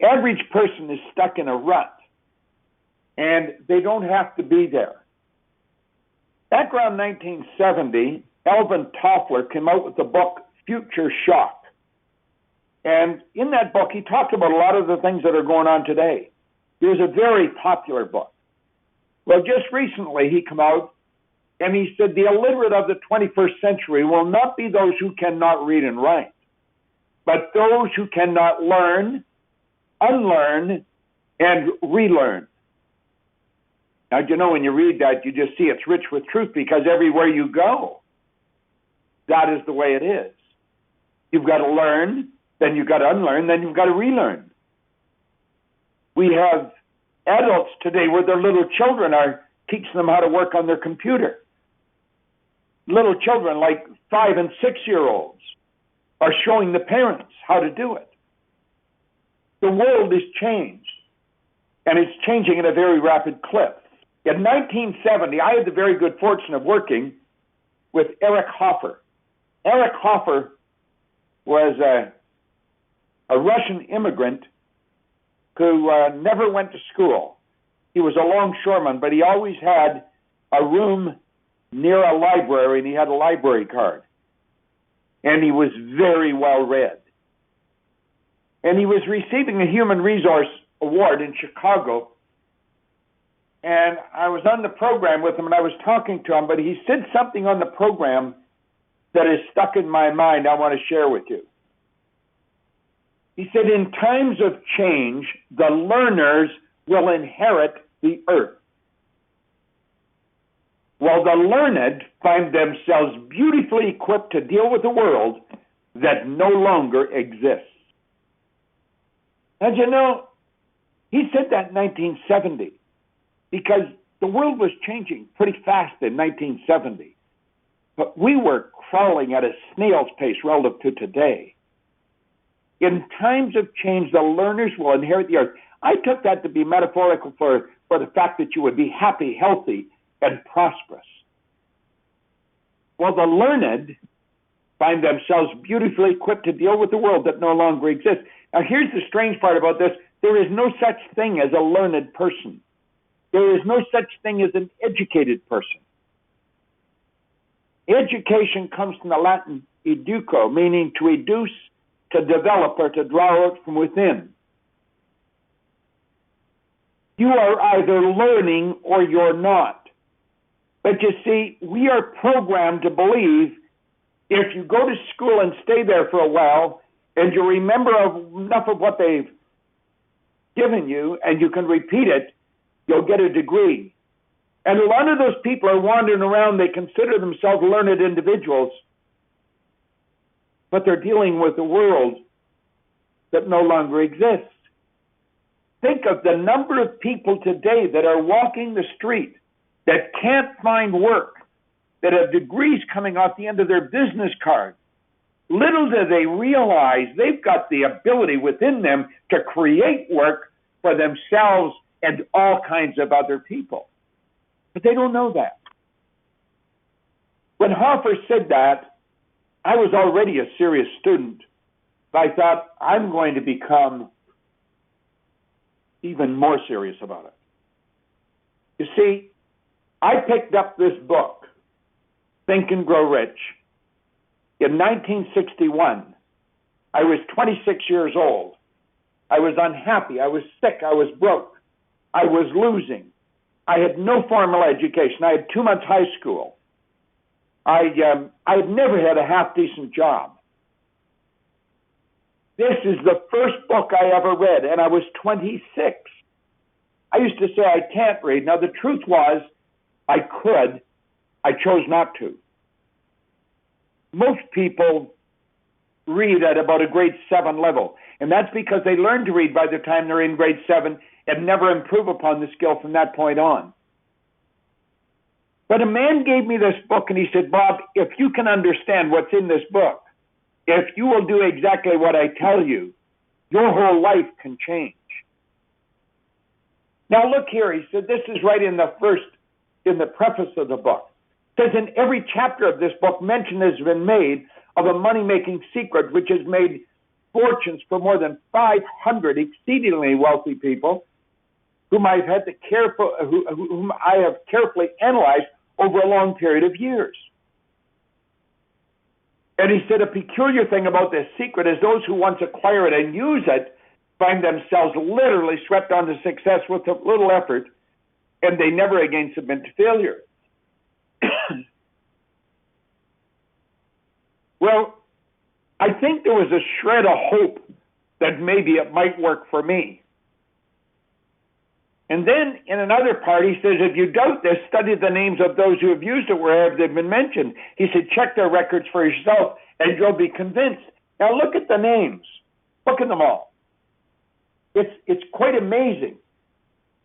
average person is stuck in a rut, and they don't have to be there. Back around 1970, Alvin Toffler came out with the book Future Shock. And in that book, he talked about a lot of the things that are going on today. It was a very popular book. Well, just recently he came out and he said the illiterate of the 21st century will not be those who cannot read and write, but those who cannot learn, unlearn, and relearn. Now, you know, when you read that, you just see it's rich with truth, because everywhere you go, that is the way it is. You've got to learn, then you've got to unlearn, then you've got to relearn. We have adults today where their little children are teaching them how to work on their computer. Little children, like 5- and 6-year-olds, are showing the parents how to do it. The world has changed, and it's changing at a very rapid clip. In 1970, I had the very good fortune of working with Eric Hoffer. Eric Hoffer was a Russian immigrant who never went to school. He was a longshoreman, but he always had a room near a library, and he had a library card. And he was very well read. And he was receiving a Human Resource Award in Chicago. And I was on the program with him, and I was talking to him, but he said something on the program that is stuck in my mind I want to share with you. He said, in times of change, the learners will inherit the earth, while the learned find themselves beautifully equipped to deal with a world that no longer exists. And you know, he said that in 1970, because the world was changing pretty fast in 1970. But we were crawling at a snail's pace relative to today. In times of change, the learners will inherit the earth. I took that to be metaphorical for the fact that you would be happy, healthy, and prosperous, while the learned find themselves beautifully equipped to deal with the world that no longer exists. Now, here's the strange part about this. There is no such thing as a learned person. There is no such thing as an educated person. Education comes from the Latin educo, meaning to educe, to develop, or to draw out from within. You are either learning or you're not. But you see, we are programmed to believe if you go to school and stay there for a while, and you remember enough of what they've given you, and you can repeat it, you'll get a degree. And a lot of those people are wandering around. They consider themselves learned individuals, but they're dealing with a world that no longer exists. Think of the number of people today that are walking the street that can't find work, that have degrees coming off the end of their business card. Little do they realize they've got the ability within them to create work for themselves and all kinds of other people. But they don't know that. When Hoffer said that, I was already a serious student. But I thought, I'm going to become even more serious about it. You see, I picked up this book, Think and Grow Rich, in 1961. I was 26 years old. I was unhappy. I was sick. I was broke. I was losing. I had no formal education. I had 2 months high school. I had never had a half-decent job. This is the first book I ever read, and I was 26. I used to say I can't read. Now, the truth was, I could. I chose not to. Most people read at about a grade 7 level, and that's because they learn to read by the time they're in grade 7 and never improve upon the skill from that point on. But a man gave me this book, and he said, Bob, if you can understand what's in this book, if you will do exactly what I tell you, your whole life can change. Now look here, he said, this is right in the preface of the book. It says, in every chapter of this book, mention has been made of a money-making secret which has made fortunes for more than 500 exceedingly wealthy people whom I have carefully analyzed over a long period of years. And he said, a peculiar thing about this secret is those who once acquire it and use it find themselves literally swept onto success with little effort, and they never again submit to failure. Well, I think there was a shred of hope that maybe it might work for me. And then in another part, he says, if you doubt this, study the names of those who have used it wherever they've been mentioned. He said, check their records for yourself, and you'll be convinced. Now look at the names. Look at them all. It's quite amazing.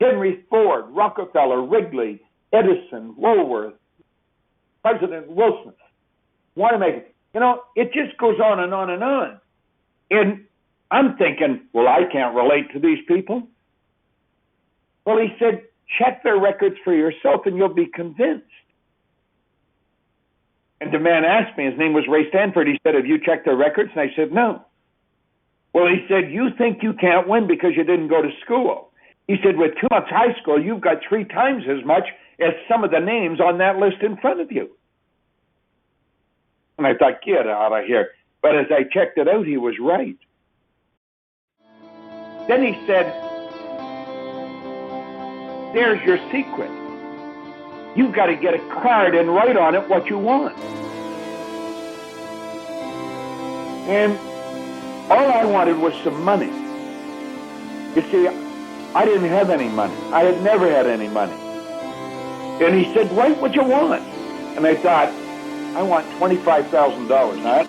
Henry Ford, Rockefeller, Wrigley, Edison, Woolworth, President Wilson, Wanamaker. You know, it just goes on and on and on. And I'm thinking, well, I can't relate to these people. Well, he said, check their records for yourself and you'll be convinced. And the man asked me, his name was Ray Stanford, he said, have you checked their records? And I said, no. Well, he said, you think you can't win because you didn't go to school. He said, with 2 months high school, you've got 3 times as much as some of the names on that list in front of you. And I thought, get out of here. But as I checked it out, he was right. Then he said, there's your secret. You've got to get a card and write on it what you want. And all I wanted was some money. You see, I didn't have any money. I had never had any money. And he said, write what you want. And I thought, I want $25,000. Now,